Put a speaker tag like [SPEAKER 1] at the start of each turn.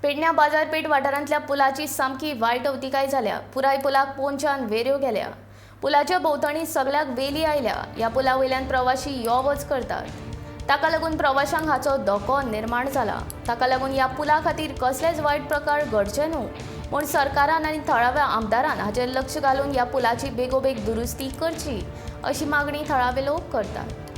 [SPEAKER 1] पेडण्या बाजारपेठ वाठारांतल्या पुलाची सामकी वायट अवतिकाय जाल्या। पुराय पुलाक पोंच्यान वेऱ्यो गेल्या। पुलाच्या भोंवतणी सगळ्याक वेली आयल्या। ह्या पुला वयल्यान प्रवाशी यो वच करतात। ताका लागून प्रवाशांक हाचो धोको निर्माण जाला। ताका लागून ह्या पुला खातीर कसलेच वायट प्रकार घडचे न्हू म्हूण सरकारान आनी थळाव्या आमदारान हाचेर लक्ष घालून ह्या पुलाची बेगोबेग दुरुस्ती करची अशी मागणी थळावे लोक करतात।